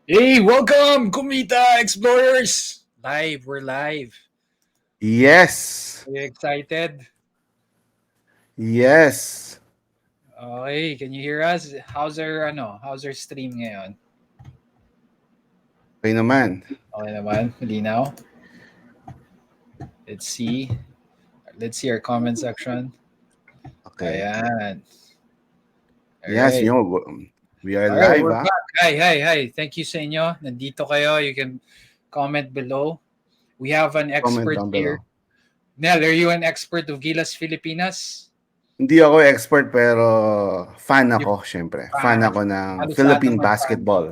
Hey, welcome, Kumita Explorers! We're live. Yes. Are you excited? Yes. Okay, can you hear us? How's our stream ngayon? Okay naman. Okay naman, malinaw. Let's see. Let's see our comment section. Okay. Ayan. Yes, Alright. we are Alright, live, we're ah. back. Hi. Thank you sa inyo. Nandito kayo. You can comment below. We have an Comment expert down here. below. Nel, are you an expert of Gilas Filipinas? Hindi ako expert pero fan You ako, syempre. Fan fan. ako ng Halos lahat Philippine naman fan. basketball.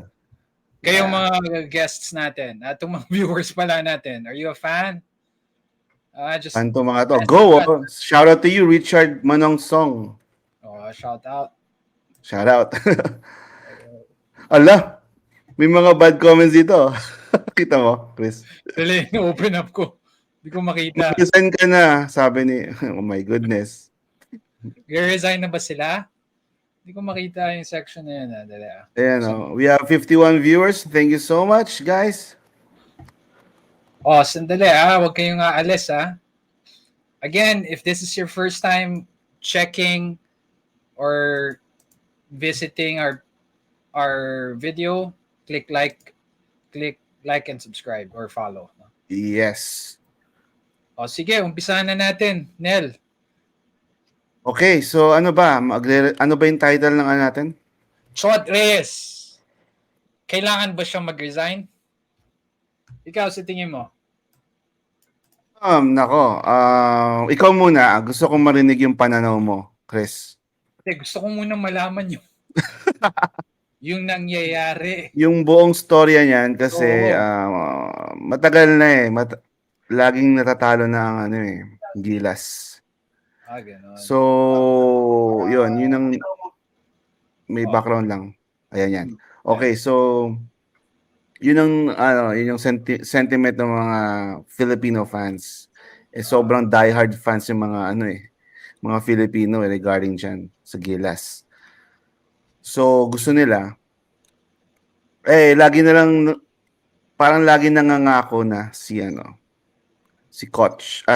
Kayong Yeah. mga guests natin, at itong mga viewers pala natin, are you a fan? Just Fan to mga to. message Go! us. Oh. Shout out to you, Richard Manong Song. Shout out. Shout out. Ala, may mga bad comments dito. Kita mo, Chris? Dali, open up ko. Hindi ko makita. Mag-resign ka na, sabi ni, oh my goodness. Resign na ba sila? Hindi ko makita yung section na yun. Dali. Ayan, oh. We have 51 viewers. Thank you so much, guys. Sandali Huwag kayong aalis Again, if this is your first time checking or visiting our video, click like and subscribe or follow. Yes. Sige, umpisahan na natin. Nel. Okay, so ano ba? Ano ba yung title ng ano natin? Chot Reyes. Kailangan ba siyang mag-resign? Ikaw, sa tingin mo? Nako. Ikaw muna. Gusto kong marinig yung pananaw mo, Chris. Gusto ko muna malaman yung nangyayari. Yung buong storya niyan kasi matagal na eh. Laging natatalo na ang ano eh, Gilas. Ganon. So, yun ang may background lang. Ayan yan. Okay, so yun yung sentiment ng mga Filipino fans. Sobrang diehard fans yung mga mga Filipino regarding dyan sa Gilas. So gusto nila lagi na lang parang lagi nangangako na si Coach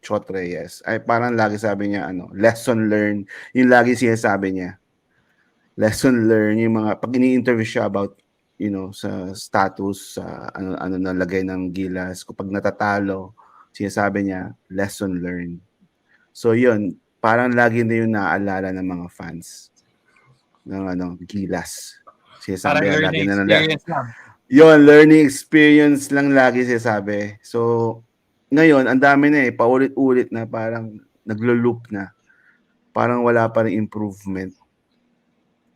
Chot Reyes. Ay parang lagi sabi niya lesson learned. Yung lagi sinasabi niya. Lesson learned yung mga pag ini-interview siya about sa status sa ano nalagay ng Gilas kapag natatalo, sinasabi niya lesson learned. So yun, parang lagi na yung naaalala ng mga fans ng Gilas. Sinasabi Parang lagi learning na experience lang. Yun, learning experience lang lagi sinasabi. So ngayon, ang dami na paulit-ulit na parang naglo-loop na. Parang wala pa rin improvement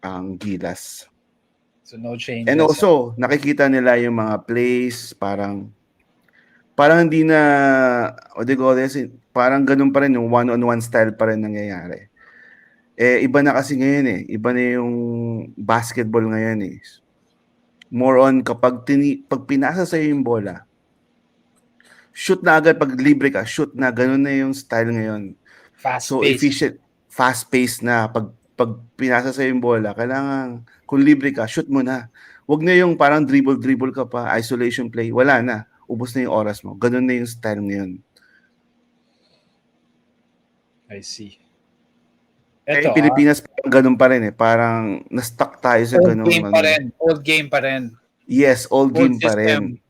ang Gilas. So no changes. And also, nakikita nila yung mga plays, parang hindi na, parang ganun pa rin, yung one-on-one style pa rin nangyayari. Iba na kasi ngayon iba na yung basketball ngayon More on kapag pinasa sa'yo yung bola, shoot na agad, pag libre ka, shoot na, ganun na yung style ngayon. So efficient, fast-paced na, pag pinasa sa'yo yung bola, kailangan, kung libre ka, shoot mo na. Huwag na yung parang dribble ka pa, isolation play, wala na. Ubos na yung oras mo. Ganun na yung style ngayon. I see. Pilipinas, ganun pa rin Parang na-stuck tayo sa ganun. Old game pa rin. Yes, old game pa rin.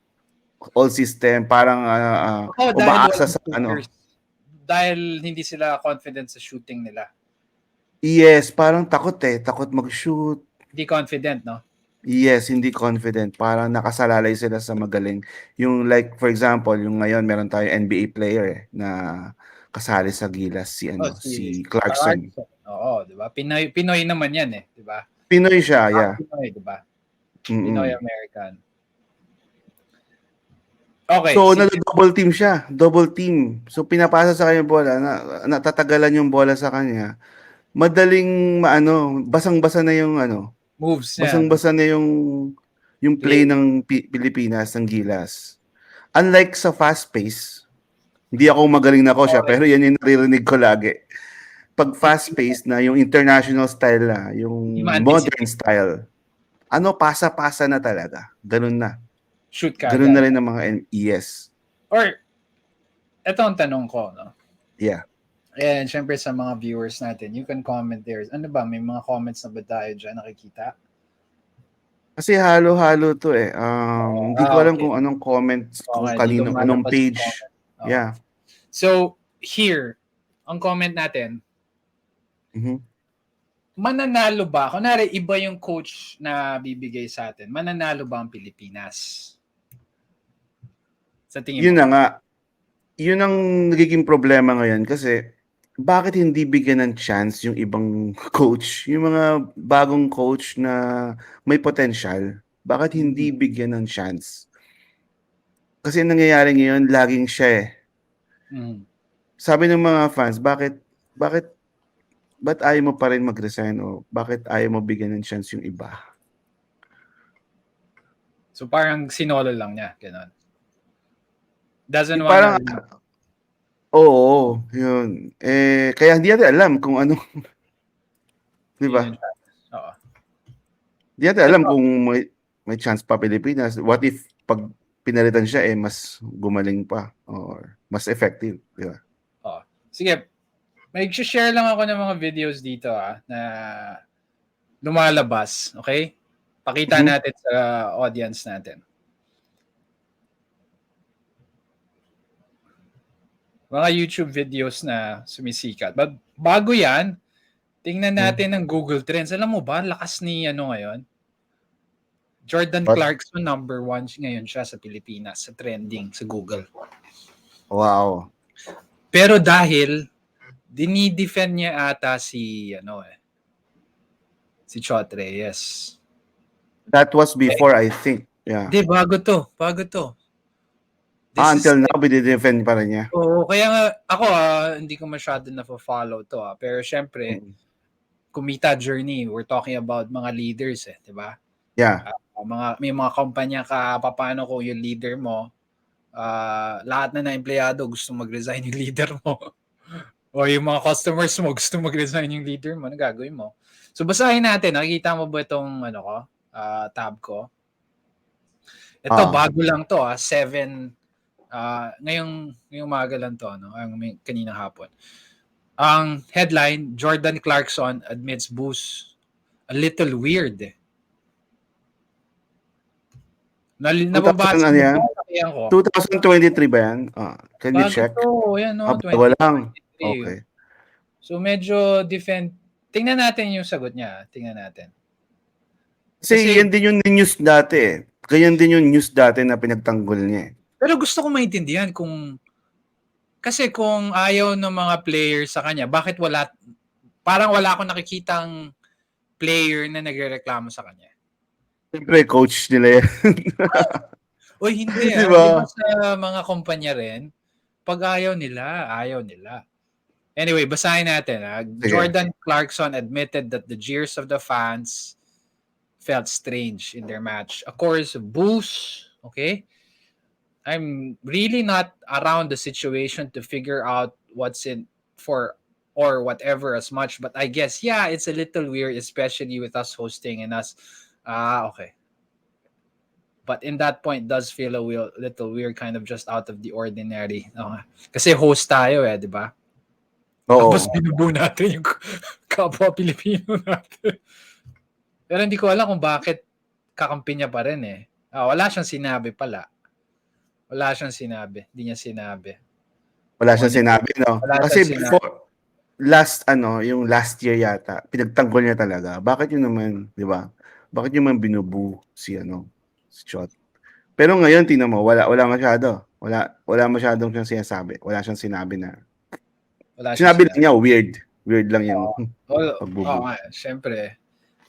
Old system. Parang umaasa sa Dahil hindi sila confident sa shooting nila. Yes, parang takot Takot mag-shoot. Hindi confident, no? Yes, hindi confident. Parang nakasalalay sila sa magaling. Yung like, for example, yung ngayon meron tayo NBA player na kasali sa Gilas, si Clarkson. Oo, di ba? Pinoy naman yan di ba? Pinoy siya, yeah. Pinoy, di ba? Pinoy-American. Okay. So, double team siya. Double team. So, pinapasa sa kanya yung bola. Natatagalan yung bola sa kanya. Madaling basang-basa na yung moves niya. Basang-basa na yung play ng Pilipinas, ng Gilas. Unlike sa fast pace, hindi ako magaling na siya, pero yan yung naririnig ko lagi. Pag fast pace na, yung international style na, yung modern style, pasa-pasa na talaga. Ganun na. Shoot ka Ganun na agad. rin ang mga yes. Or, eto ang tanong ko, no? Yeah. And syempre sa mga viewers natin, you can comment there. Ano ba, may mga comments na ba tayo dyan nakikita? Kasi halo-halo to eh. Hindi ko alam Okay. kung anong comments, kung Okay, di kanino, anong lumalabas yung page. comment. Oo. Yeah. So, here, ang comment natin, Mhm. mananalo ba? Kunwari, iba yung coach na bibigay sa atin. Mananalo ba ang Pilipinas? Sa tingin Yun mo? na nga. Yun ang nagiging problema ngayon kasi bakit hindi bigyan ng chance yung ibang coach, yung mga bagong coach na may potential, bakit hindi bigyan ng chance? Kasi ang nangyayari ngayon, laging siya eh. Mm. Sabi ng mga fans, ba't ayaw mo pa rin mag-resign o bakit ayaw mo bigyan ng chance yung iba? So parang sinolo lang niya, gano'n. Doesn't Yung wanna... parang, oo, yun. Kaya hindi natin alam kung ano, di ba? Yun yung chance. Oo. Hindi natin alam Ito. kung may chance pa Pilipinas. What if pag pinalitan siya mas gumaling pa or mas effective, di ba? Oo. Sige, may share lang ako ng mga videos dito na lumalabas, okay? Pakita natin sa audience natin. Mga YouTube videos na sumisikat. But bago yan, tingnan natin ang Google Trends. Alam mo ba, lakas ni ngayon? Jordan What? Clarkson, number 1 ngayon siya sa Pilipinas, sa trending, sa Google. Wow. Pero dahil, dinidefend niya ata si Chot Reyes. That was before, I think. Yeah. Hindi, bago to. Until now, binidefend pa rin niya. Oo, kaya nga, ako hindi ko masyado na-follow to. Pero syempre, kumita journey, we're talking about mga leaders di ba? Yeah. May mga kumpanya ka, paano kung yung leader mo, lahat na empleyado gusto mag-resign yung leader mo. O yung mga customers mo gusto mag-resign yung leader mo, ano gagawin mo? So basahin natin, nakikita mo ba itong tab ko? Ito, bago lang to 7 ngayong umaga lang to, kaninang hapon. Ang headline, Jordan Clarkson admits boost a little weird. Nababasa mo ba? 2023 ba yan? Can you check? Bago to, yan Bago lang. Okay. So medyo tingnan natin yung sagot niya. Tingnan natin. Kasi yan din yung news dati. Ganyan din yung news dati na pinagtanggol niya. Pero gusto ko maintindihan kasi kung ayaw ng mga players sa kanya, bakit parang wala akong nakikitang player na nagrereklamo sa kanya. Siyempre, coach nila yan. Uy, hindi diba? Diba sa mga kumpanya rin, pag ayaw nila. Anyway, basahin natin. Jordan Clarkson admitted that the jeers of the fans felt strange in their match. Of course, boost, okay? I'm really not around the situation to figure out what's in for or whatever as much, but I guess, yeah, it's a little weird, especially with us hosting and us. Okay. But in that point, does feel a little weird, kind of just out of the ordinary. Kasi host tayo di ba? Tapos binubu natin yung kapwa Pilipino natin. Pero hindi ko alam kung bakit kakampi niya pa rin wala siyang sinabi pala. Hindi niya sinabi. Wala siyang sinabi, no? Kasi before, yung last year yata, pinagtanggol niya talaga. Bakit yun naman, di ba? Bakit yun naman binubu si Chot? Pero ngayon, tingnan mo, wala masyado. Wala masyadong siyang sinasabi. Wala siyang sinabi na. Sinabi lang niya, weird. Weird lang yung pagbubu. Siyempre.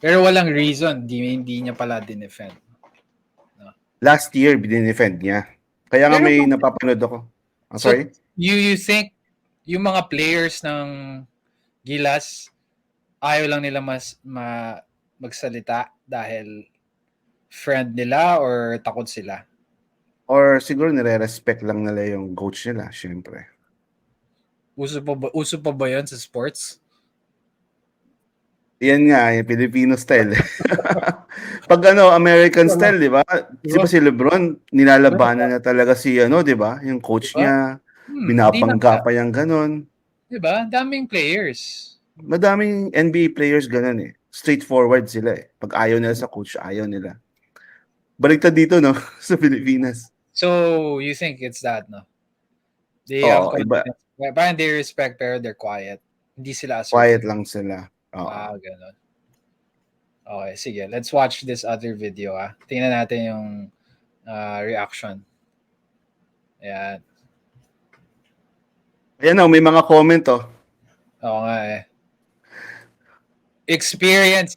Pero walang reason, hindi niya pala dinefend. Last year, dinefend niya. Kaya nga may napapanood ako. Sorry? You think yung mga players ng Gilas, ayaw lang nila magsalita dahil friend nila or takot sila? Or siguro nire-respect lang nila yung coach nila, syempre. Uso pa ba yan sa sports? Yan nga, yung Filipino style. Pag American style, di ba? Di ba si LeBron, nilalabanan na talaga si di ba? Yung Di coach ba? niya, Hindi lang binabangga siya. pa yung ganon. Di ba? Daming players. Madaming NBA players ganon eh. Straightforward sila eh. Pag ayaw nila sa coach, ayaw nila. Baliktad dito, no? Sa Pilipinas. So, you think it's that, no? They have Oo, iba. confidence. Parang they respect pero they're quiet. Hindi sila Quiet assertive. lang sila. Oo. Ganun. Okay, sige. Let's watch this other video, Tingnan natin yung reaction. Ayan. Ayan may mga comment, oh. Oo nga eh. Experience.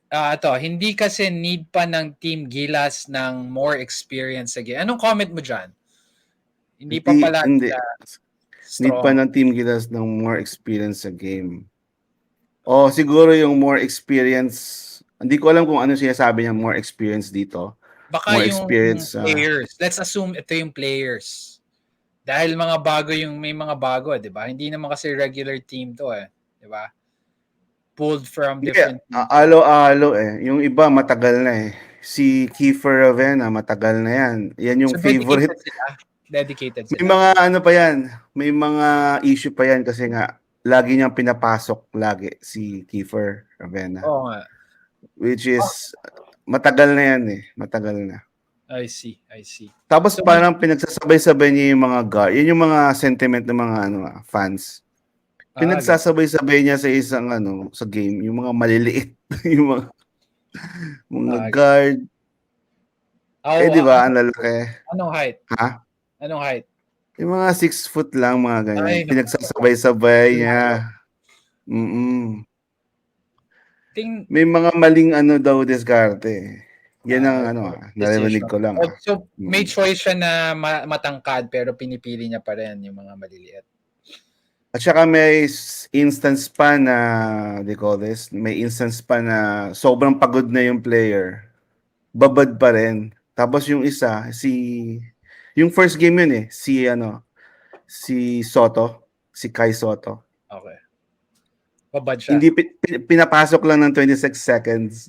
Ito, hindi kasi need pa ng Team Gilas ng more experience again. Anong comment mo dyan? Hindi pa pala Hindi. Need pa strong. ng Team Gilas ng more experience sa game. Siguro yung more experience. Hindi ko alam kung ano sinasabi niya more experience dito. Baka more yung experience players. Let's assume ito yung players. Dahil may mga bago, 'di ba? Hindi naman kasi regular team 'to 'di ba? Pulled from different teams. Alo-alo eh. Yung iba matagal na eh. Si Kiefer Ravena matagal na yan. Yan yung So favorite. Dedicated May sila. mga pa yan. May mga issue pa yan kasi nga lagi niyang pinapasok lagi si Kiefer Ravena. Oo nga. Which is matagal na yan eh. Matagal na. I see. Tapos parang pinagsasabay-sabay niya yung mga guard. Yan yung mga sentiment ng mga fans. Pinagsasabay-sabay niya sa isang sa game, yung mga maliliit, yung mga guard. Di ba, ang lalaki. Anong height? Ha? Anong height? Yung mga 6 foot lang, mga ganyan. Pinagsasabay-sabay niya. May mga maling daw diskarte. Yan ang narinig ko lang. So, may choice siya na matangkad pero pinipili niya pa rin yung mga maliliit. At saka may instance pa na, may instance pa na sobrang pagod na yung player. Babad pa rin. Tapos yung isa, yung first game yun si Soto, si Kai Soto. Okay. Babad siya. Hindi pinapasok lang ng 26 seconds.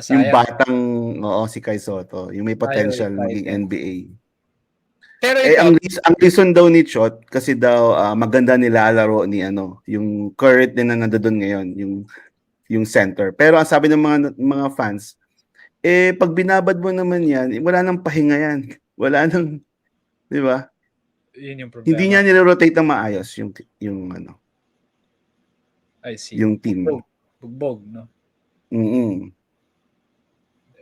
Yung batang, si Kai Soto, yung may potential maging NBA. Pero ang reason daw ni Chot kasi daw maganda nilalaro ni yung current din na nandoon ngayon, yung center. Pero ang sabi ng mga fans, pag binabad mo naman yan, wala nang pahinga yan. Wala nang, di ba? Yun yung problema. Hindi niya nire-rotate ng maayos yung I see. Yung team. Bugbog, no?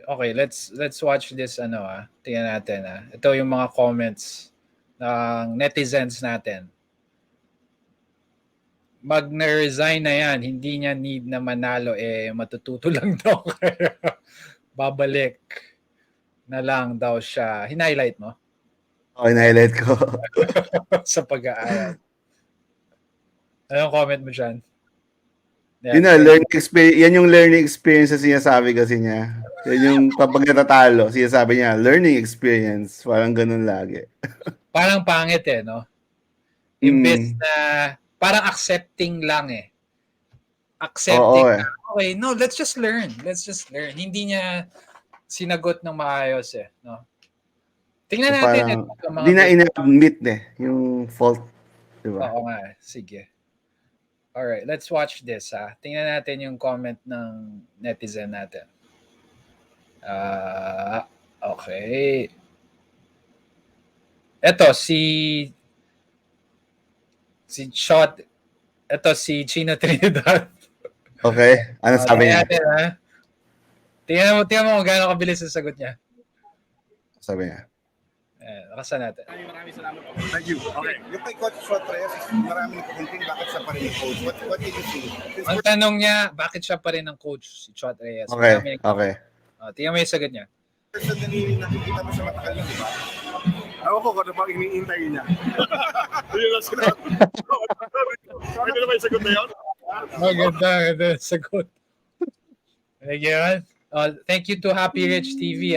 Okay, let's watch this tingnan natin Ito yung mga comments ng netizens natin. Mag-resign na yan, hindi niya need na manalo matututo lang daw kaya babalik na lang daw siya. Hinighlight mo? hinighlight ko. Sa pag-aaral. Anong comment mo dyan? Learning experience. Yan yung learning experience na sinasabi kasi niya. Yan yung kapag natatalo, sinasabi niya, learning experience. Parang ganun lagi. Parang pangit no? Imbes na, parang accepting lang Accepting. Okay, no, let's just learn. Hindi niya sinagot ng maayos no? Tingnan natin. Hindi na ina-admit yung fault. Diba? Oo nga, sige. Alright, let's watch this Tingnan natin yung comment ng netizen natin. Okay. Ito, si Shot. Ito, si Chino Trinidad. Okay. Ano sabi niya? Tingnan mo kung gaano kabilis ang sagot niya. Sabi niya. Nakasan natin. Maraming salamat po. Thank you. Okay. Yung kay Coach Shot Reyes, maraming kukunting bakit siya pa rin yung coach. What did you see? Ang tanong niya, bakit siya pa rin ang coach, si Shot Reyes? Okay. Tingnan mo yung sagot niya. Personally, nakikita mo siya matagal yun, di ba? Ako ko na pang iniintay niya. Yun lang sinabi. Sabi ko na ba yung sagot na yun? Ganda sagot. Thank you to Happy Rich TV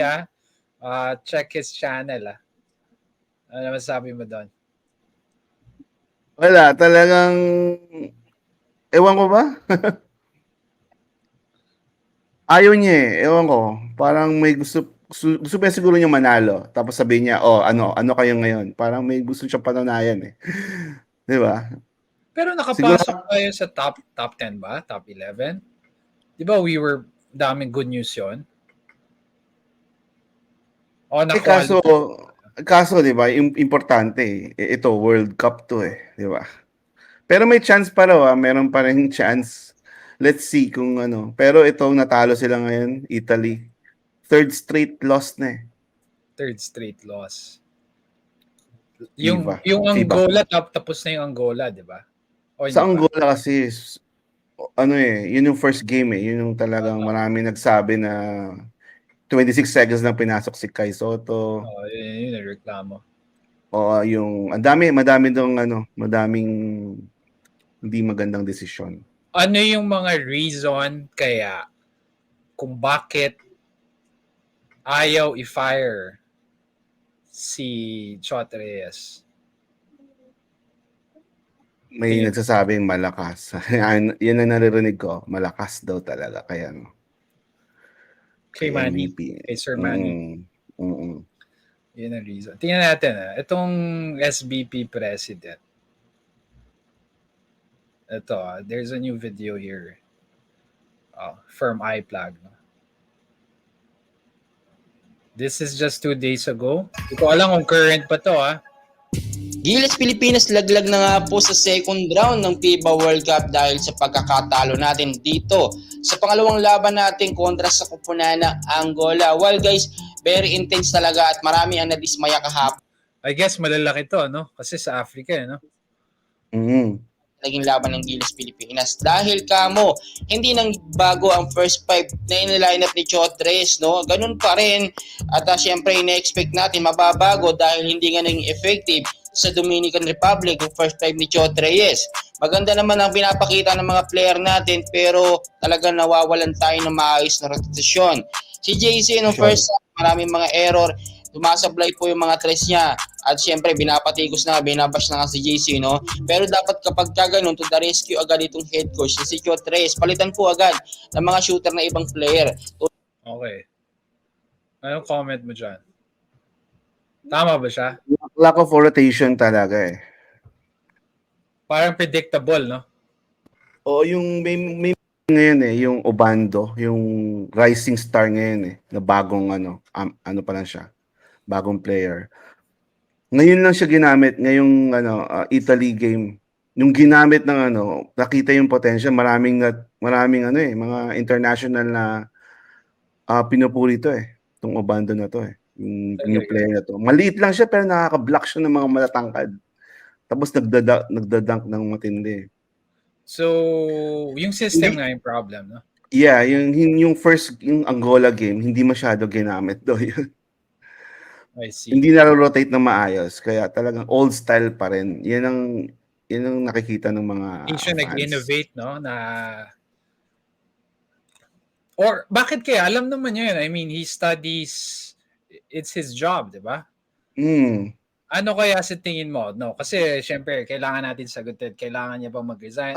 check his channel Ano masabi mo doon? Wala, talagang, ewan ko ba? ayaw niya eh. Ewan ko. Parang may gusto pa siguro niya manalo. Tapos sabihin niya, oh, ano kayo ngayon? Parang may gusto siya patunayan eh. Di ba? Pero Siguro, nakapasok tayo sa top 10 ba? Top 11? Di ba daming good news yon? O kaso, di ba, importante eh. Ito, World Cup to eh. Di ba? Pero may chance pa raw meron pa rin chance. Let's see kung ano. Pero ito, natalo sila ngayon, Italy. Third straight loss na eh. third straight loss. Diba? Yung Angola, tapos na yung Angola, di ba? Sa Angola kasi, ano eh, yun yung first game eh. Yun yung talagang marami nagsabi na 26 seconds na pinasok si Kai Soto. Yun yung reklamo. O yung madami dong madaming hindi magandang desisyon. Ano yung mga reason kaya kung bakit ayaw i-fire si Chot Reyes? May nagsasabing malakas. Yan ang naririnig ko. Malakas daw talaga. Kaya Kay Manny. Kay Sir Manny. Yun ang reason. Tingnan natin itong SBP president. Ito there's a new video here. Firm iPlug. No? This is just 2 days ago. Hindi ko alam kung current pa to Gilas Pilipinas laglag na nga po sa second round ng FIBA World Cup dahil sa pagkakatalo natin dito sa pangalawang laban natin kontra sa kupunan ng Angola. Well guys, very intense talaga at marami ang nadismaya kahapon. I guess malalaki to, no? Kasi sa Africa, no? Naging laban ng Gilas Pilipinas dahil kamo hindi nang bago ang first 5 na in-line up ni Chot Reyes, no? Ganun pa rin at syempre ina-expect natin mababago dahil hindi nga naging effective sa Dominican Republic yung first 5 ni Chot Reyes. Maganda naman ang pinapakita ng mga player natin pero talagang nawawalan tayo ng maayos na rotasyon. Si JC nung first maraming mga error, tumasablay po yung mga tres niya at syempre binabash na nga si JC, no? Pero dapat kapag kaganon to the rescue agad itong head coach si Chot Reyes, palitan po agad ng mga shooter na ibang player. Okay. Anong comment mo dyan? Tama ba siya? Lack of rotation talaga eh. Parang predictable, no? O yung may ngayon eh, yung Obando, yung rising star ngayon eh, na bagong ano pa lang siya, bagong player. Ngayon lang siya ginamit, ngayong Italy game. Yung ginamit ng nakita yung potential, maraming mga international na pinupuri to eh. Itong Obando na to eh. Yung new player na to. Maliit lang siya pero nakaka-block siya ng mga matatangkad. Tapos nagdadunk ng matindi. So, yung system nga yung problem, no? Yeah, yung Angola game, hindi masyado ginamit do yun. I see. Hindi na-rotate na maayos. Kaya talagang old style pa rin. Yan ang nakikita ng mga Hindi siya fans. nag-innovate, no? Or bakit kaya? Alam naman niya yun. I mean, he studies, it's his job, di ba? Ano kaya sa tingin mo? No, kasi syempre, kailangan natin sagutin. Kailangan niya ba mag-resign?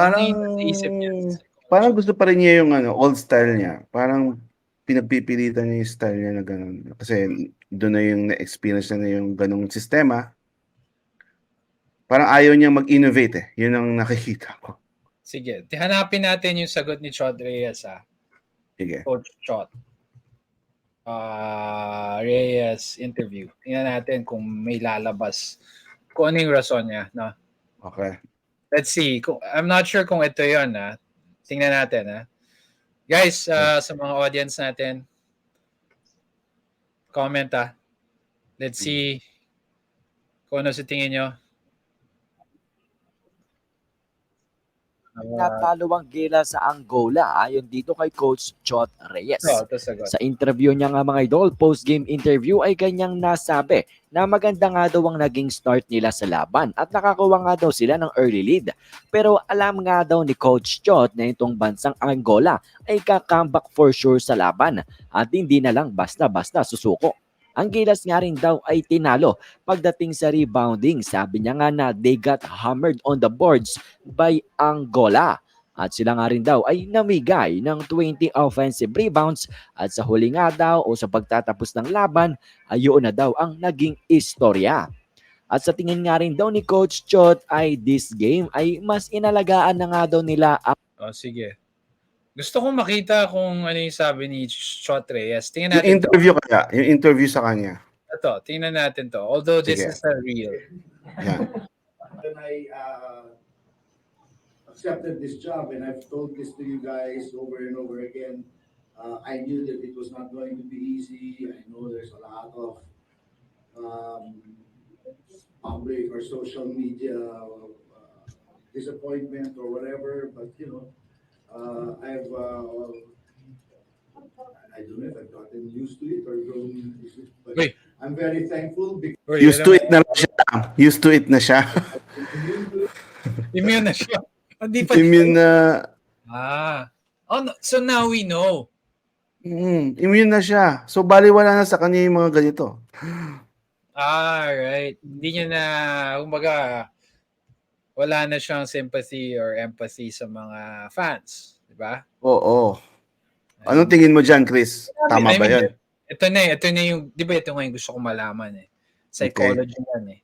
Parang gusto pa rin niya yung old style niya. Parang pinagpipilitan niya yung style niya na gano'n. Kasi doon na yung na-experience na yung ganong sistema. Parang ayaw niya mag-innovate eh. Yun ang nakikita ko. Sige, hanapin natin yung sagot ni Chot Reyes Sige. Coach Chot. Reyes interview. Tingnan natin kung may lalabas. Kung ano yung rason niya. No? Okay. Let's see. I'm not sure kung ito yun. Tingnan natin. Guys, sa mga audience natin, comment Let's see kung ano sa tingin nyo. Natalo ang Gilas sa Angola ayon dito kay Coach Chot Reyes. Sa interview niya nga mga idol, post-game interview ay kanyang nasabi na maganda nga daw ang naging start nila sa laban at nakakuha nga daw sila ng early lead. Pero alam nga daw ni Coach Chot na itong bansang Angola ay ka-comeback for sure sa laban at hindi na lang basta-basta susuko. Ang Gilas nga rin daw ay tinalo pagdating sa rebounding. Sabi niya nga na they got hammered on the boards by Angola. At sila nga rin daw ay namigay ng 20 offensive rebounds at sa huli nga daw o sa pagtatapos ng laban, ayun na daw ang naging istorya. At sa tingin nga rin daw ni Coach Chot ay this game ay mas inalagaan na nga daw nila ang Sige. Gusto kong makita kung ano yung sabi ni Chot Reyes. Tingnan Yung natin interview kaya, yung interview sa kanya. Ito, tingnan natin to. Although this Sige. is a real. Yan. When I accepted this job, and I've told this to you guys over and over again, I knew that it was not going to be easy. I know there's a lot of public or social media disappointment or whatever, but I don't know if I've gotten used to it or grown used to it, but Wait. I'm very thankful because Used to it na siya. Used to it na siya. Immune na siya. Hindi pa. Immune na. So now we know. Immune na siya. So baliwala na sa kanya yung mga ganito. Right. Hindi niya na, kumbaga, wala na siyang sympathy or empathy sa mga fans. Diba? Oo. Anong tingin mo dyan, Chris? Tama ba yan? Ito na yung, di ba ito nga yung gusto kong malaman eh. Psychology yan eh.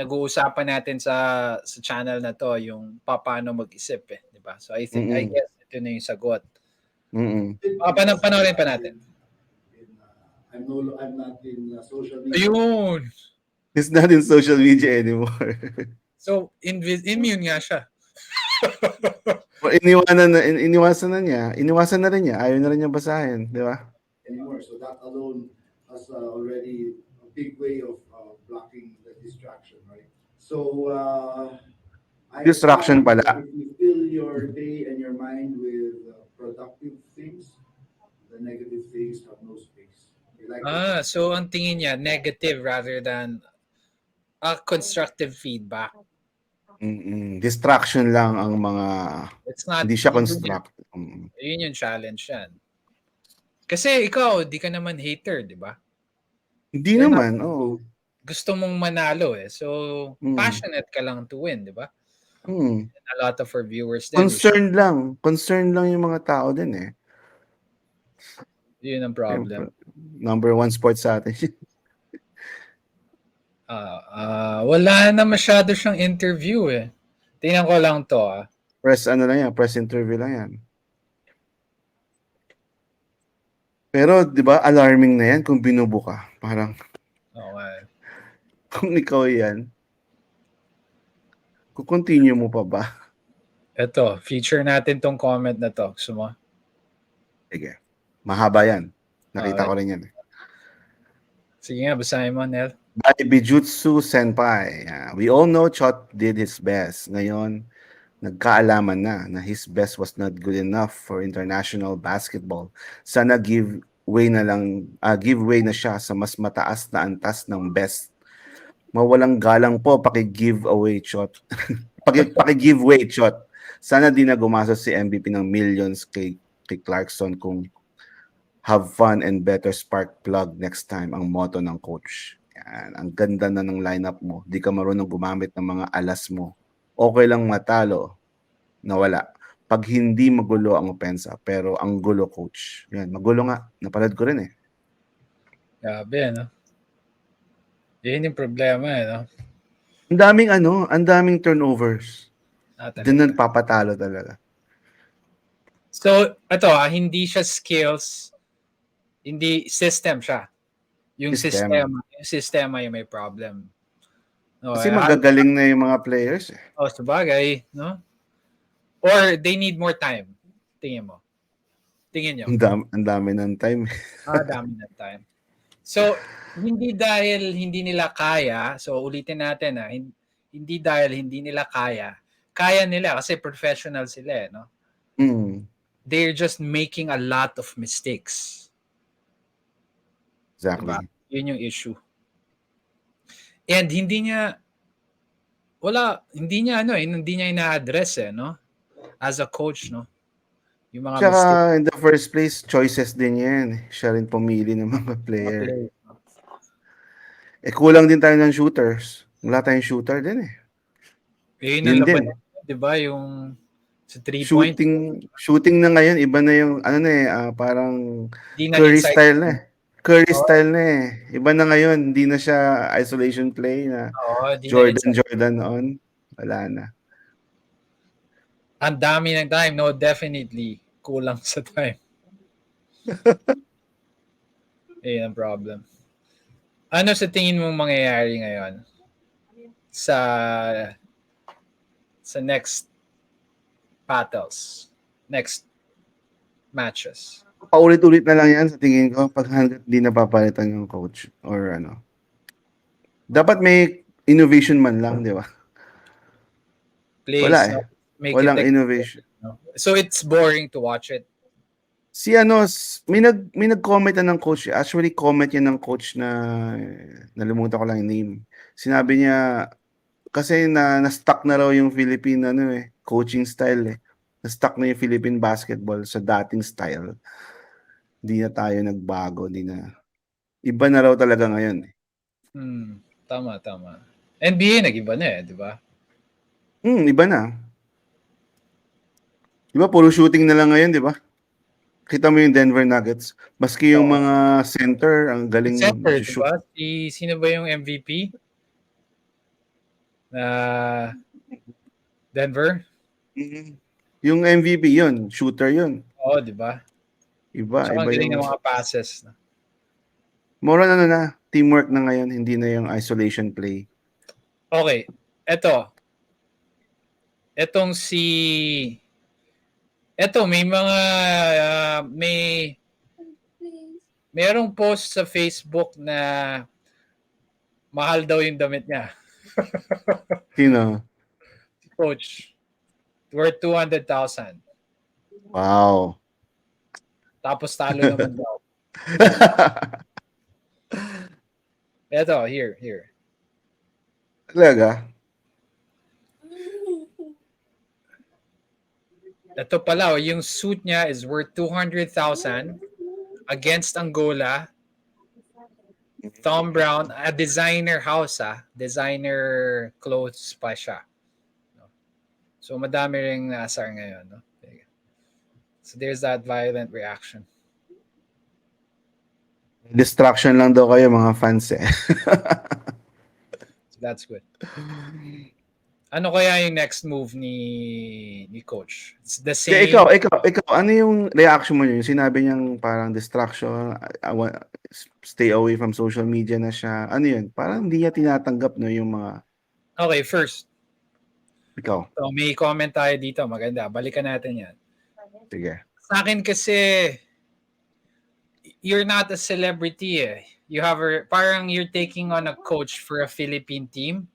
Nag-uusapan natin sa channel na to yung paano mag-isip eh. Di ba? So I think, I guess, ito na yung sagot. Panoorin pa natin. I'm not in social media. Ayun! He's not in social media anymore. So, immune nga siya. Iniwasan na rin niya. Ayaw na rin niya basahin. Di ba? Anymore. So that alone is already a big way of blocking the distraction, right? So, Distraction pala. If you fill your day and your mind with productive things, the negative things have no space. So ang tingin niya, negative rather than constructive feedback. Distraction lang ang mga hindi siya constructive. Yun yung challenge yan. Kasi ikaw, di ka naman hater, di ba? Hindi naman, Gusto mong manalo eh. So, passionate ka lang to win, di ba? And a lot of our viewers din. Concerned lang yung mga tao din eh. Yun ang problem. Number 1 sport sa atin. Wala na masyado siyang interview eh. Tingnan ko lang to Press interview lang yan. Pero 'di ba alarming na yan kung binubuka. Parang kung ikaw yan, continue mo pa ba? Ito, feature natin tong comment na to. Gusto mo? Sige. Mahaba yan. Nakita ko rin yan. Sige nga, basahin mo, Nel. By Bijutsu Senpai. We all know Chot did his best. Ngayon, nagkaalaman na his best was not good enough for international basketball. Sana give way na siya sa mas mataas na antas ng best. Mawalang galang po, paki-give away Chot. paki-give way Chot. Sana di na gumastos si MVP ng millions kay Clarkson kung have fun and better spark plug next time ang motto ng coach. Yan, ang ganda na ng lineup mo. Di ka marunong gumamit ng mga alas mo. Okay lang matalo na wala. Pag hindi magulo ang opensa, pero ang gulo coach. Yan, magulo nga. Napalad ko rin eh. Grabe, no? Yan yung problema eh, no? Ang daming turnovers. Doon nagpapatalo talaga. So, ito hindi siya skills, hindi system siya. Yung sistema yung may problem. No, kasi magagaling na yung mga players eh. Sabagay, no? Or they need more time. Tingin nyo. Ang dami ng time. Dami ng time. So, hindi dahil hindi nila kaya, so ulitin natin hindi dahil hindi nila kaya nila kasi professional sila, no? They're just making a lot of mistakes. Exactly. Diba? Yun yung issue. And hindi niya ina-address no? As a coach, no? Yung mga mistakes. In the first place, choices din yan. Siya rin pumili ng mga player. Kulang din tayo ng shooters. Wala tayong shooter din eh. Yun ang laban, di ba? Yung Sa 3-point. Shooting na ngayon, iba na yung, ano na parang Di na Curry inside. style na eh. Curry Oo. style na eh. Iba na ngayon, hindi na siya isolation play na Oo, di na inside. Jordan on. Wala na. Ang dami ng time. No, definitely. Kulang sa time. Ayun ang problem. Ano sa tingin mong mangyayari ngayon sa next battles, next matches? Paulit-ulit na lang yan sa tingin ko pag hanggat di napapalitan yung coach or ano. Dapat may innovation man lang, di ba? Please, Wala eh. Walang innovation. No? So it's boring to watch it. Si may nag-comment ng coach. Actually, comment yan ng coach na nalimutan ko lang yung name. Sinabi niya, kasi na-stuck na raw yung Philippine coaching style eh. Na-stuck na yung Philippine basketball sa dating style. Hindi na tayo nagbago. Iba na raw talaga ngayon eh. Tama. NBA nag-iba na eh, di ba? Iba na. Di ba, puro shooting na lang ngayon, di ba? Kita mo yung Denver Nuggets. Maski yung mga center, ang galing center, di ba? Sino ba yung MVP? Denver? Yung MVP yun, shooter yun. Oo, di ba? Iba galing yung ng mga passes. More on teamwork na ngayon, hindi na yung isolation play. Okay, may mga mayroong post sa Facebook na mahal daw yung damit niya. Sino? Coach. Worth 200,000. Wow. Tapos talo naman daw. Here. Talaga? Ito pala, yung suit niya is worth 200,000 against Angola. Tom Brown, a designer house, designer clothes pa siya. So madami ring nasar ngayon, no? So there's that violent reaction. Distraction lang daw kayo mga fans eh. So that's good. Ano kaya yung next move ni coach? It's the same. Ikaw, ano yung reaction mo yun? Sinabi niyang parang distraction, stay away from social media na siya. Ano yun? Parang hindi niya tinatanggap yung mga... Okay, first. Ikaw. So, may comment tayo dito. Maganda. Balikan natin yan. Sige. Sa akin kasi, you're not a celebrity eh. Parang you're taking on a coach for a Philippine team.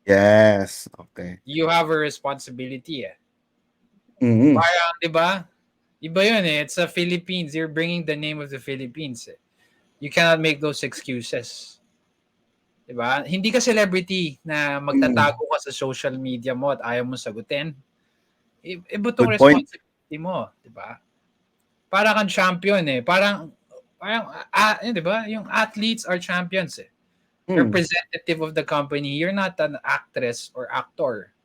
Yes. Okay. You have a responsibility eh. Mm-hmm. Parang, di ba? Iba yun eh. It's the Philippines. You're bringing the name of the Philippines eh. You cannot make those excuses. Di ba? Hindi ka celebrity na magtatago ka sa social media mo at ayaw mo sagutin. Iba itong responsibility mo. Di ba? Parang kang champion eh. Parang di ba? Yung athletes are champions eh. Representative of the company. You're not an actress or actor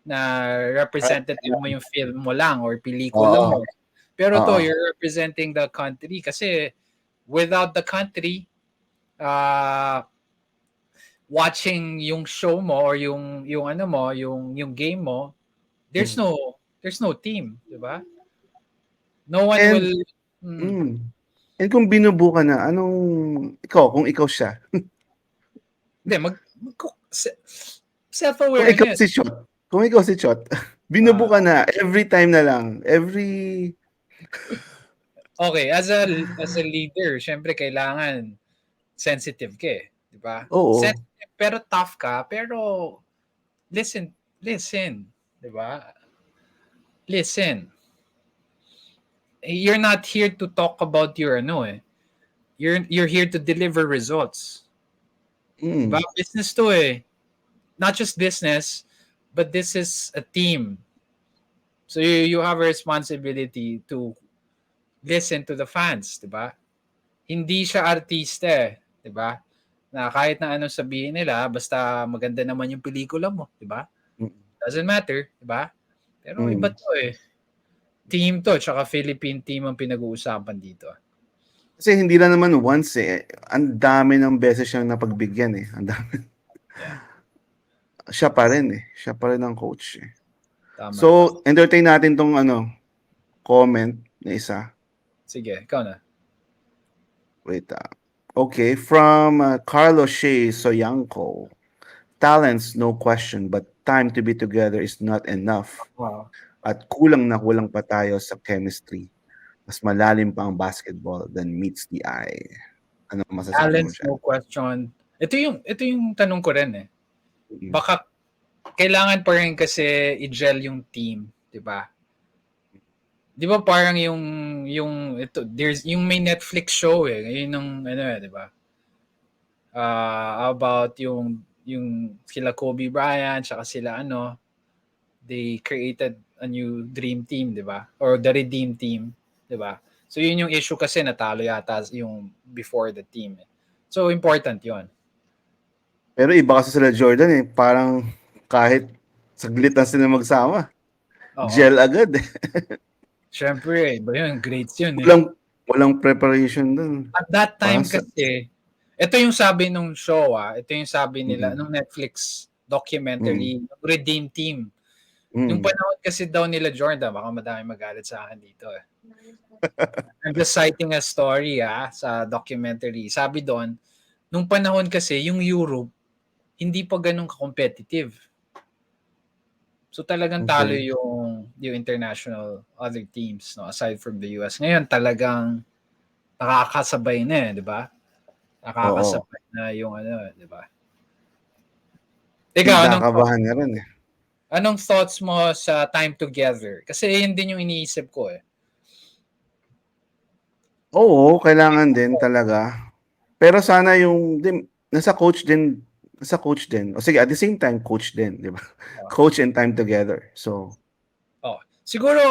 na representative mo yung film mo lang or pelikula mo. Pero you're representing the country kasi without the country, watching yung show mo or yung game mo, there's no team, di ba? No one will... And kung binubu ka na, kung ikaw siya? Hindi, self-awareness. Kung ikaw si Chot, binubu ka na, every time na lang, Okay, as a leader, syempre kailangan sensitive ka eh, di ba? Oo. Sensitive, pero tough ka, pero listen, di ba? Listen. You're not here to talk about your You're here to deliver results. Diba? Business to eh. Not just business, but this is a team. So you have a responsibility to listen to the fans, diba? Hindi siya artista eh, diba? Na kahit na anong sabihin nila, basta maganda naman yung pelikula mo, diba? Doesn't matter, diba? Pero iba to eh. Team to, tsaka Philippine team ang pinag-uusapan dito. Kasi hindi lang naman once eh. Ang dami ng beses siyang napagbigyan eh. Ang dami. Yeah. Siya pa rin eh. Siya pa rin ang coach eh. Tama. So, entertain natin tong comment na isa. Sige, ikaw na. Wait. Okay, from Carlos Shea Soyanko. Talents, no question, but time to be together is not enough. Wow. At kulang na kulang pa tayo sa chemistry. Mas malalim pa ang basketball than meets the eye. Ano masasabi mo Talents, siya? no question. Ito yung tanong ko rin eh. Mhm. Baka kailangan pa rin kasi i-gel yung team, 'di ba? 'Di ba parang there's yung may Netflix show eh, yun yung ano, 'di ba? About yung sila Kobe Bryant tsaka sila they created a new dream team, 'di ba? Or the Redeem team, 'di ba? So yun yung issue kasi natalo yata yung before the team. So important 'yon. Pero iba kasi sila Jordan eh. Parang kahit saglit na sila magsama. Oo. Gel agad eh. Siyempre, iba yun. Grades yun eh. Walang preparation dun. At that time Parang kasi, ito yung sabi nung show ito yung sabi nila, nung Netflix documentary, yung Redeem Team. Yung panahon kasi daw nila Jordan, baka madami magalit sa akin dito eh. I'm just citing a story sa documentary. Sabi doon, nung panahon kasi, yung Europe, hindi pa ganun ka-competitive. So talagang talo yung international other teams, no, aside from the US. Ngayon talagang nakakasabay na, 'di ba? Nakakasabay na yung 'di ba? Ikaw, nakabahan na rin eh. Anong thoughts mo sa time together? Kasi yun din yung iniisip ko eh. Oo, kailangan din talaga. Pero sana nasa coach din. O sige, at the same time, coach din, di ba? Coach and time together. So, siguro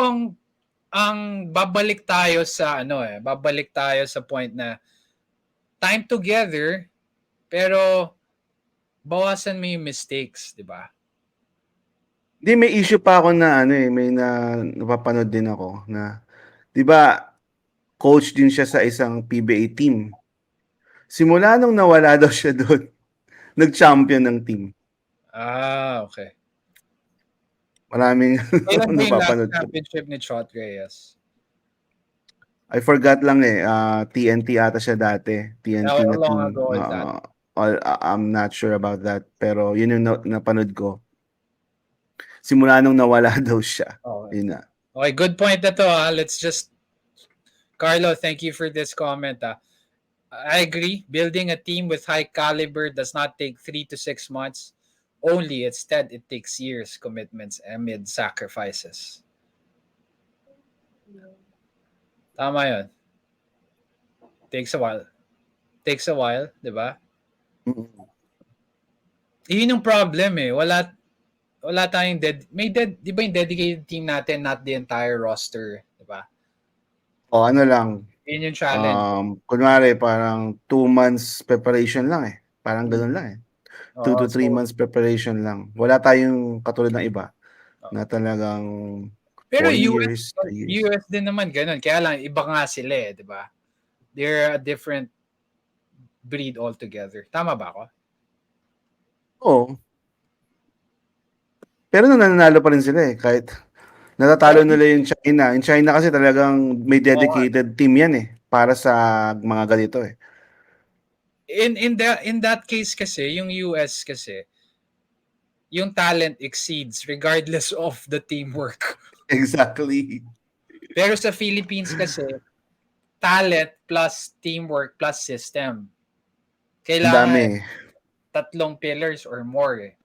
ang babalik tayo sa babalik tayo sa point na time together, pero bawasan mo yung mistakes, di ba? Hindi, may issue pa ako na may napapanood din ako na, di ba, coach din siya sa isang PBA team. Simula nung nawala daw siya doon, nag-champion ng team. Okay. Maraming Kailan ba yung napapanood last championship ni Chot Reyes? I forgot lang eh. TNT ata siya dati. TNT How na long team. ago is that? I'm not sure about that. Pero yun yung napanood ko. Simula nung nawala daw siya. Okay. Yun na. Okay, good point na to. Let's just... Carlo, thank you for this comment. I agree. Building a team with high caliber does not take 3 to 6 months. Only, instead, it takes years, commitments, amid sacrifices. Tama yun. Takes a while. Takes a while, di ba? Yun yung problem eh. Wala tayong di ba yung dedicated team natin, not the entire roster, di ba? Ano lang. Yun yung challenge. Kunwari, parang 2 months preparation lang eh. Parang ganun lang eh. 2 to 3 months preparation lang. Wala tayong katulad ng iba na talagang pero 4 years, 3 years. US din naman ganun. Kaya lang, iba nga sila eh, di ba? They're a different breed altogether. Tama ba ako? Oo. Pero nananalo pa rin sila eh. Kahit natatalo nila yung China. Yung China kasi talagang may dedicated team yan eh. Para sa mga ganito eh. In that case kasi, yung US kasi, yung talent exceeds regardless of the teamwork. Exactly. Pero sa Philippines kasi, talent plus teamwork plus system. Kailangan 3 pillars or more eh.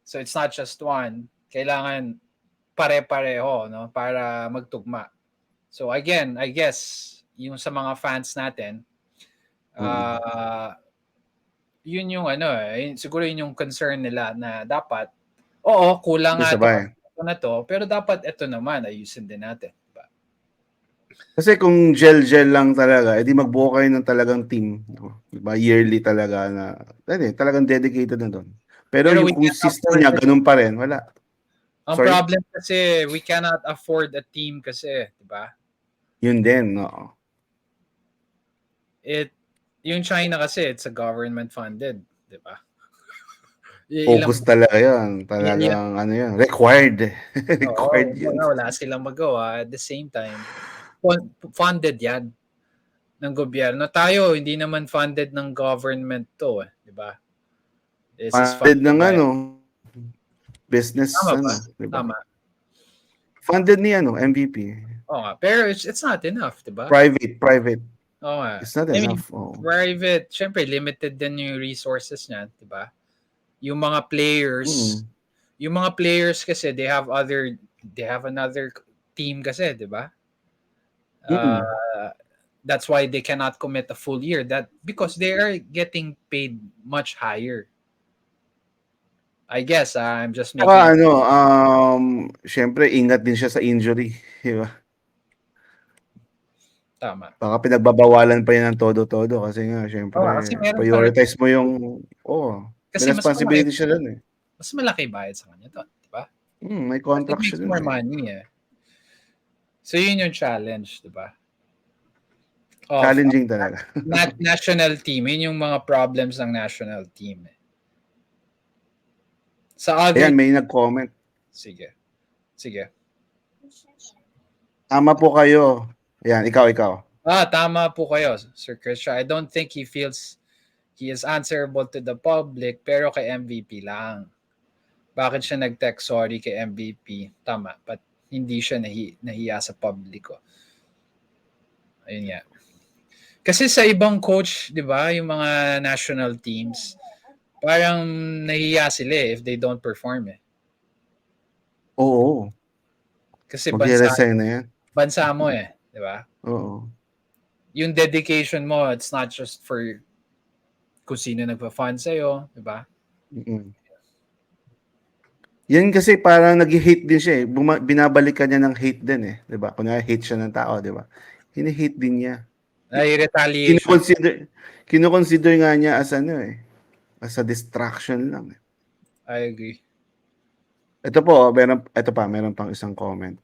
So it's not just one. Kailangan pare-pareho, no, para magtugma. So again, I guess yung sa mga fans natin, yun yung siguro yun yung concern nila na dapat kulang nga ito na to, pero dapat ito naman ayusin din natin. Diba? Kasi kung gel lang talaga, edi magbuo kayo ng talagang team. Diba? Yearly talaga na, talagang dedicated na doon. Pero yung kung system niya, ganun pa rin, wala. Ang Sorry? problem kasi, we cannot afford a team kasi, di ba? Yun din, no. Yung China kasi, it's a government funded, di ba? Focus talaga yun. Talagang, ano yun, required. Required yun. Wala silang magawa. At the same time, funded yan ng gobyerno. Tayo, hindi naman funded ng government to, di ba? This is Funded ng by... business, Tama ba? diba? Tama. Funded ni MVP. Oo nga. Pero it's not enough, di ba? Private. Oo nga. It's not enough. Private, syempre, limited din yung resources niyan, di ba? Yung mga players kasi, they have another team kasi, di ba? That's why they cannot commit a full year. Because they are getting paid much higher. I guess I'm just making... syempre, ingat din siya sa injury. Diba? Tama. Baka pinagbabawalan pa yan ng todo-todo kasi nga, syempre, prioritize mo yung... kasi may responsibility siya dun eh. Mas malaki bayad sa kanya to, di ba? May contract siya dun. More money eh. So yun yung challenge, di ba? Challenging talaga. National team, yun yung mga problems ng national team. Sa other... Ayan, may nag-comment. Sige. Tama po kayo. Ayan, ikaw. Tama po kayo, Sir Christian. I don't think he feels he is answerable to the public, pero kay MVP lang. Bakit siya nag-text sorry kay MVP? Tama, but hindi siya nahiya sa publiko. Ayun nga. Kasi sa ibang coach, di ba, yung mga national teams, parang nahiya sila if they don't perform eh. Oo. Kasi bansa mo eh, di ba? Oo. Yung dedication mo, it's not just for kung sino nagpa-fund sa'yo, di ba? Yan kasi parang nag-hate din siya eh. Binabalikan niya ng hate din eh. Di ba? Kung hate siya ng tao, di ba? Hini-hate din niya. Ay, retaliation. Kino-consider nga niya as as a distraction lang. I agree. Ito pa, meron pang isang comment.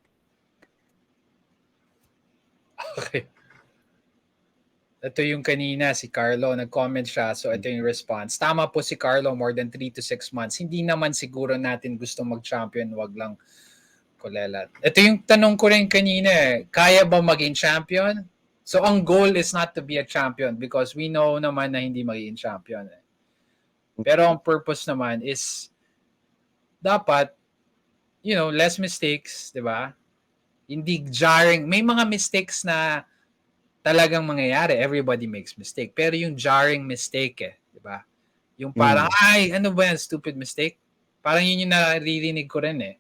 Okay. Ito yung kanina, si Carlo, nag-comment siya. So, ito yung response. Tama po si Carlo, more than 3 to 6 months. Hindi naman siguro natin gusto mag-champion, wag lang kulelat. Ito yung tanong ko rin kanina eh. Kaya ba maging champion? So, ang goal is not to be a champion because we know naman na hindi magiging champion eh. Pero ang purpose naman is dapat, less mistakes, di ba? Hindi jarring. May mga mistakes na talagang mangyayari. Everybody makes mistake. Pero yung jarring mistake eh, di ba? Yung parang, ano ba yan? Stupid mistake? Parang yun yung naririnig ko rin eh.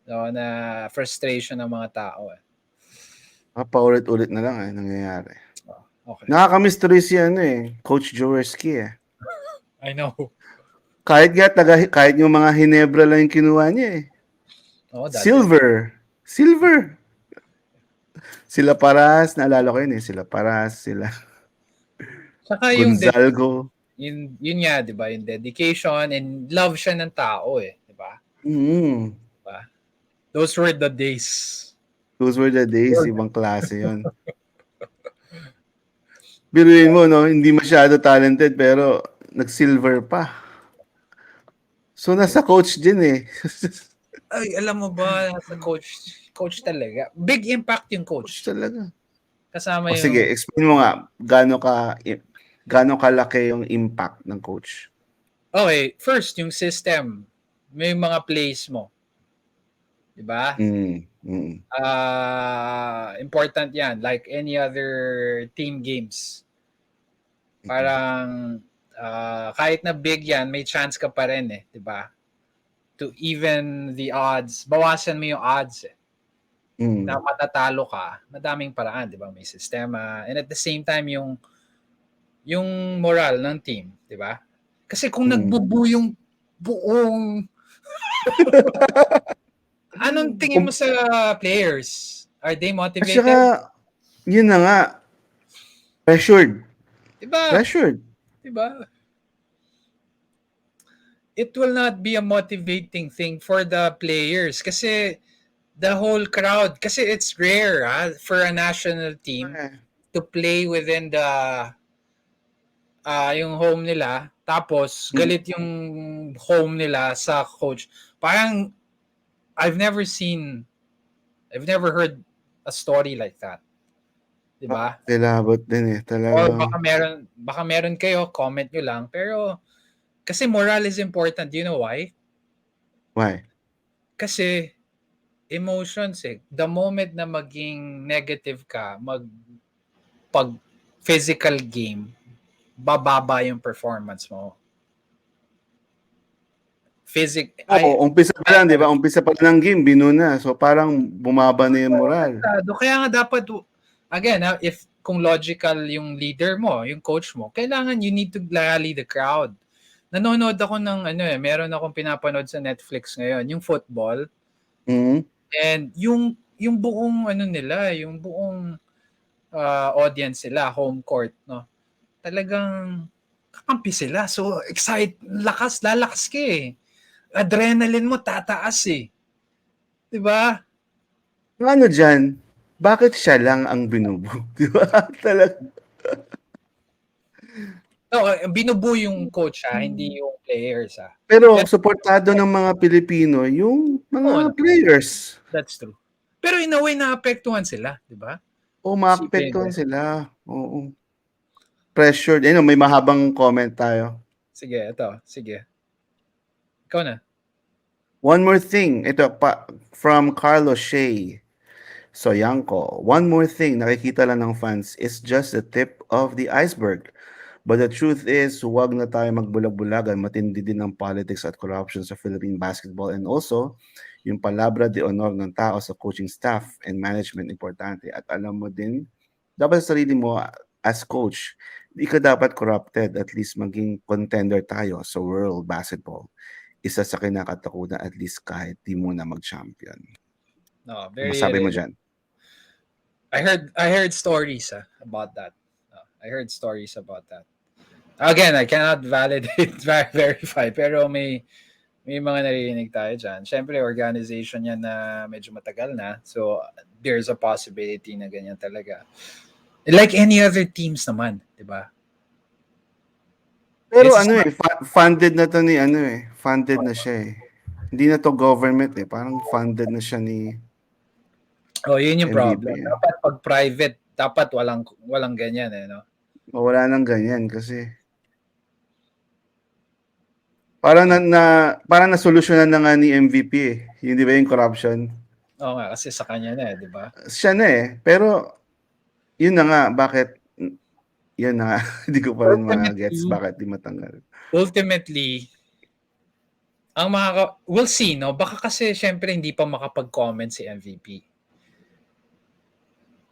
No, na frustration ng mga tao eh. Paulit-ulit na lang nangyayari. Okay. Nakaka-mystery si Coach Jaworski eh. I know. Kahit yung mga Hinebra lang yung kinuha niya eh. Silver. Sila Paras, naalala ko yun eh. Sila Paras, sila saka Gonzalgo. Yun nga, di ba? Yung dedication and love siya ng tao eh. Di ba? Diba? Those were the days. Ibang klase yun. Biruin mo, no? Hindi masyado talented pero nag-silver pa. So, nasa coach din eh. Ay, alam mo ba, nasa coach talaga. Big impact yung coach. Talaga. Kasama yung... Sige, explain mo nga, gaano kalaki yung impact ng coach? Okay, first, yung system. May mga plays mo. Diba? Important yan. Like any other team games. Parang kahit na big yan, may chance ka pa rin eh. Diba? To even the odds. Bawasan mo yung odds eh. Na matatalo ka. Madaming paraan. Diba? May sistema. And at the same time, yung moral ng team. Diba? Kasi kung nagbubu yung buong... Anong tingin mo sa players? Are they motivated? Saka, yun na nga. Pressured. Diba? Pressured. Diba? it will not be a motivating thing for the players kasi the whole crowd, kasi it's rare for a national team to play within the yung home nila, tapos galit yung home nila sa coach. Parang I've never heard a story like that. Diba? Kilabot din eh. Or Talaga. baka meron kayo, comment nyo lang. Pero kasi moral is important. Do you know why? Why? Kasi emotions eh. The moment na maging negative ka, pag physical game, bababa yung performance mo. Umpisa pa lang, di ba? Umpisa pa lang ng game, binuna. So parang bumaba na yung moral. Kaya nga dapat, again, if kung logical yung leader mo, yung coach mo, kailangan you need to rally the crowd. Nanonood ako ng meron akong pinapanood sa Netflix ngayon, yung football. Mm-hmm. And yung buong nila, yung buong audience sila, home court, no. Talagang kakampi sila. So lalakas ka eh. Adrenaline mo tataas eh. 'Di ba? Ano diyan? Bakit siya lang ang binubo? 'Di ba? Talaga. No, binubo yung coach hindi yung players Pero suportado ng mga Pilipino yung mga players. That's true. Pero in a way naapektuhan sila, 'di ba? Maapektuhan sila. Oo. Pressured. May mahabang comment tayo. Sige, Sige. Ikaw na. One more thing. Ito from Carlos Shea. Soyanko. One more thing. Nakikita lang ng fans is just the tip of the iceberg. But the truth is, huwag na tayo magbulag-bulagan. Matindi din ang politics at corruption sa Philippine basketball. And also, yung palabra de honor ng tao sa coaching staff and management importante. At alam mo din, dapat sa sarili mo as coach, di ka dapat corrupted. At least maging contender tayo sa world basketball. Isa sa kinakatakutan at least kahit di muna mag-champion. No, very masabi mo dyan? I heard stories about that. I heard stories about that. Again, I cannot validate, verify, pero may mga naririnig tayo dyan. Siyempre, organization yan na medyo matagal na. So, there's a possibility na ganyan talaga. Like any other teams naman, di ba? Pero funded na to ni funded na siya eh. Hindi na to government eh, parang funded na siya ni yun yung MVP, problem. Dapat pag private, dapat walang ganyan eh, no? Wala nang ganyan kasi parang na-solusyonan na nga ni MVP eh. Hindi ba yung corruption? Oo nga, kasi sa kanya na eh, di ba? Siya na eh. Pero yun na nga, bakit yun na, hindi ko pa rin ma-gets bakit di matanggal. Ultimately, we'll see, no? Baka kasi syempre hindi pa makapag-comment si MVP.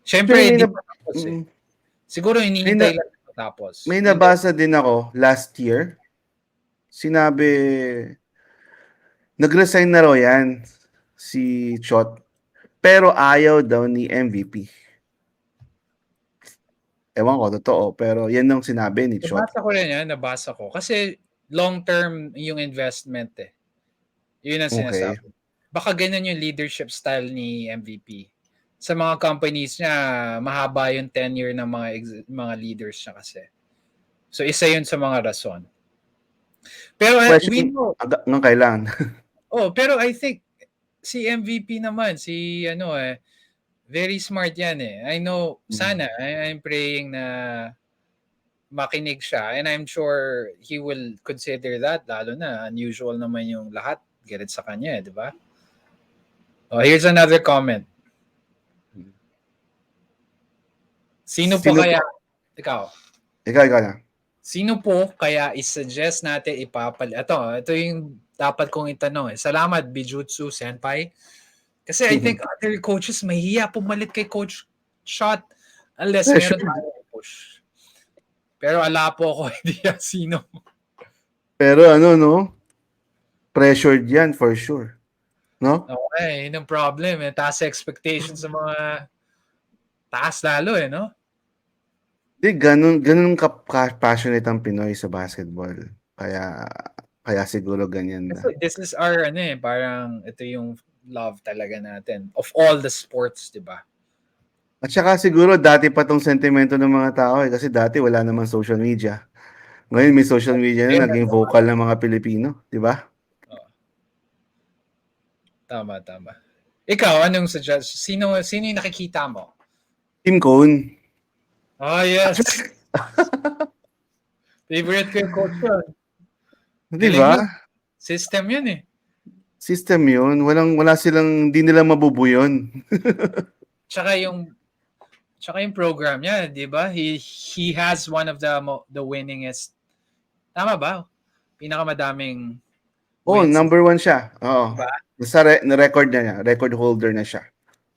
Syempre, hindi pa tapos eh. Siguro hinihintay lang tapos. May nabasa din ako last year. Sinabi, nag-resign na raw yan si Chot. Pero ayaw daw ni MVP. Ewan ko, totoo. Pero yan ang sinabi ni Chot. Nabasa ko. Kasi long-term yung investment eh. Yun ang sinasabi. Okay. Baka ganyan yung leadership style ni MVP. Sa mga companies niya, mahaba yung tenure ng mga leaders niya kasi. So, isa yun sa mga rason. Pero we know. Hanggang kailan? Pero I think si MVP naman, very smart yan eh. I know, sana, I'm praying na makinig siya and I'm sure he will consider that, lalo na unusual naman yung lahat galit sa kanya, di ba? Here's another comment. Sino po kaya? Ikaw na. Sino po kaya i-suggest natin ito yung dapat kong itanong eh. Salamat, Bijutsu Senpai. Kasi I think other coaches mahihiya pumalit kay Coach Shot unless meron tayo push. Pero ala po ako, hindi yan sino. Pero pressured yan for sure. No? Okay, yun ang problem eh. Taas expectations sa mga taas lalo eh, no? Ganun ka-passionate ang Pinoy sa basketball. Kaya Kaya siguro ganyan na. Kasi this is our, parang ito yung love talaga natin. Of all the sports, di ba? At saka siguro dati pa tong sentimento ng mga tao kasi dati wala namang social media. Ngayon may social media na naging vocal ng mga Pilipino, di ba? Tama. Ikaw, anong suggest? Sino yung nakikita mo? Tim Cone. Oh, yes. Favorite ko yung coach yun. Di ba? System yun eh. System yun. Wala silang, hindi nila mabubuyon. Tsaka yung program niya, di ba? He has one of the winningest. Tama ba? Pinakamadaming wins. Number 1 siya. Oo. Diba? Na-record na niya. Record holder na siya.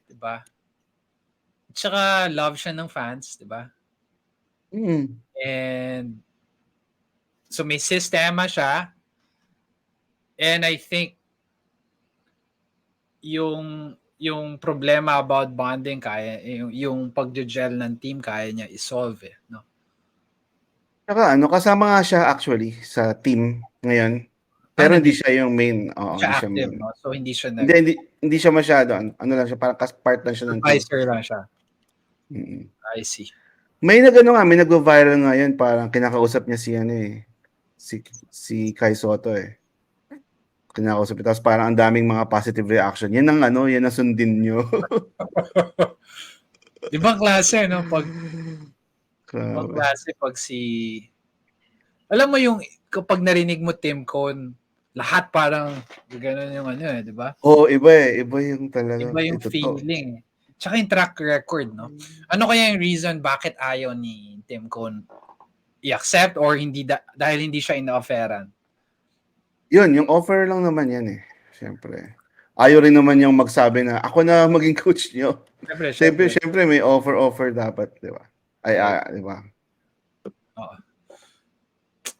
Diba? Tsaka love siya ng fans, diba? And so may sistema siya. And I think yung problema about bonding kaya yung pag-gel ng team kaya niya i-solve no. Saka kasama nga siya actually sa team ngayon. Pero hindi siya yung main. Siya active, no? So hindi siya hindi siya masyado. Ano lang siya, parang part lang siya ng team. Advisor lang siya. I see. May nag-viral ngayon, parang kinakausap niya si Kai Soto eh. Kinakausap niya, tapos parang ang daming mga positive reaction. Yan ang sundin nyo. Ibang klase, no? Pag alam mo yung kapag narinig mo Tim Cone, lahat parang gano'n yung di ba? Iba eh. Iba yung talaga. Iba yung feeling. Tsaka yung track record, no? Ano kaya yung reason bakit ayaw ni Tim Cone i-accept or hindi dahil hindi siya ina-offeran? Yun, yung offer lang naman yan eh. Siyempre. Ayaw rin naman yung magsabi na ako na maging coach niyo. Siyempre may offer dapat, di ba? Di ba?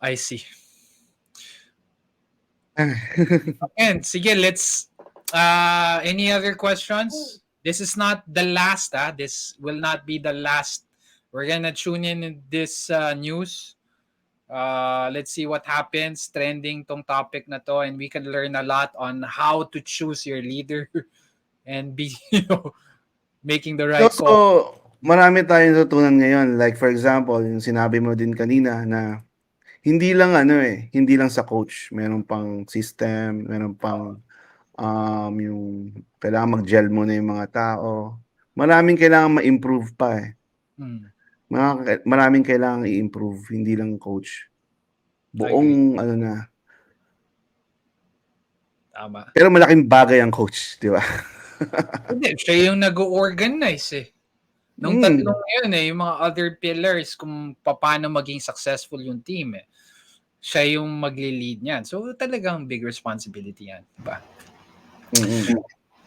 I see. And sige, let's any other questions? This is not the last, this will not be the last. We're gonna tune in this news. Let's see what happens. Trending tong topic na to, and we can learn a lot on how to choose your leader and be, making the right call. So, marami tayong natutunan ngayon. Like for example, yung sinabi mo din kanina na hindi lang sa coach, meron pang system, meron pang yung kailangan mag-gel muna yung mga tao. Maraming kailangan ma-improve pa eh. Maraming kailangan i-improve, hindi lang coach. Buong Tama. Pero malaking bagay ang coach, di ba? Hindi, siya yung nag-organize eh. Nung tatlong yun yung mga other pillars kung paano maging successful yung team eh. Siya yung magli-lead niyan. So talagang big responsibility yan, di ba?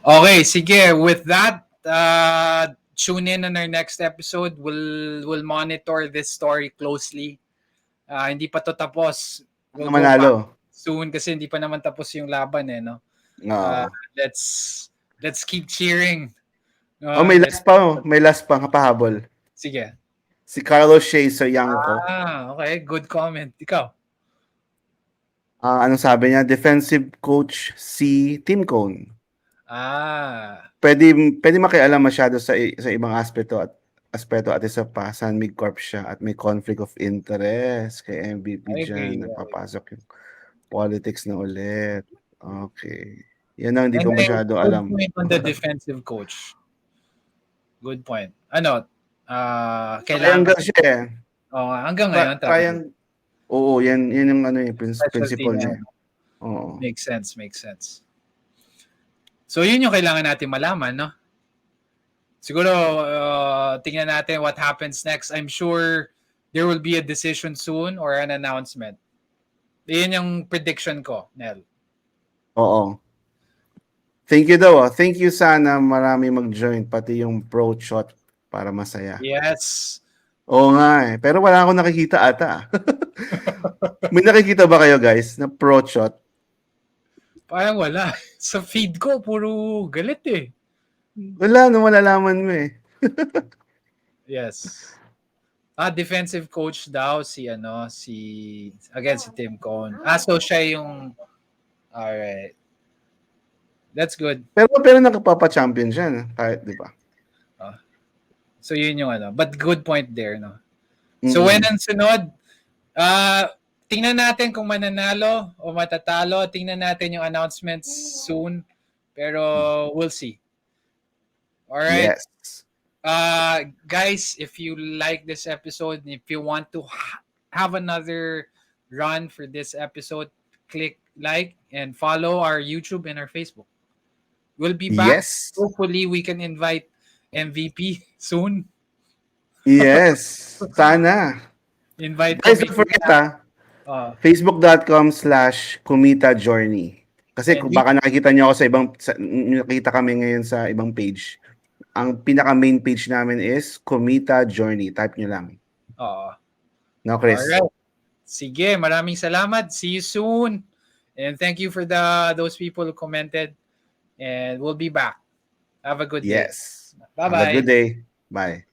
Okay, sige. With that, tune in on our next episode. We'll monitor this story closely. Hindi pa to tapos. We'll manalo soon kasi hindi pa naman tapos yung laban no. Let's keep cheering. May last pa pahabol. Sige. Si Carlos Shea Soyanko. Okay, good comment. Ikaw. Anong sabi niya? Defensive coach si Tim Cone. Pwede makialam masyado sa ibang aspeto at isa pa, San Mig Corp siya at may conflict of interest kay MVP dyan. Napapasok yung politics na ulit. Okay. Yan ang hindi ko masyado alam. Good point on the defensive coach. Good point. Kailangan siya eh. Hanggang ngayon. Oo, yan yung principle niya. Oo. Makes sense. So yun yung kailangan natin malaman, no? Siguro tingnan natin what happens next. I'm sure there will be a decision soon or an announcement. Yun yung prediction ko, Nel. Oo. Thank you daw. Thank you, sana marami mag-join pati yung pro shot para masaya. Yes. Oo nga eh. Pero wala akong nakikita ata. May nakikita ba kayo guys na pro shot? Parang wala. Sa feed ko, puro galit eh. Wala, malalaman mo eh. Yes. Defensive coach daw si si Tim Cohn. So siya yung alright. That's good. Pero nakapapa-champion siya, no? Kahit, di ba? So yun yung But good point there, no? So when ang sunod, tingnan natin kung mananalo o matatalo. Tingnan natin yung announcements soon. Pero we'll see. Alright? Yes. Guys, if you like this episode, if you want to have another run for this episode, click like and follow our YouTube and our Facebook. We'll be back. Yes. Hopefully, we can invite MVP soon. Yes. Sana. Invite Guys, MVP. don't forget facebook.com/Kumita Journey. Kasi kung baka nakikita niyo ako nakita kami ngayon sa ibang page. Ang pinaka main page namin is Kumita Journey. Type niyo lang. No, Chris. Alright. Sige, maraming salamat. See you soon. And thank you for those people who commented. And we'll be back. Have a good day. Yes. Bye-bye. Have a good day. Bye.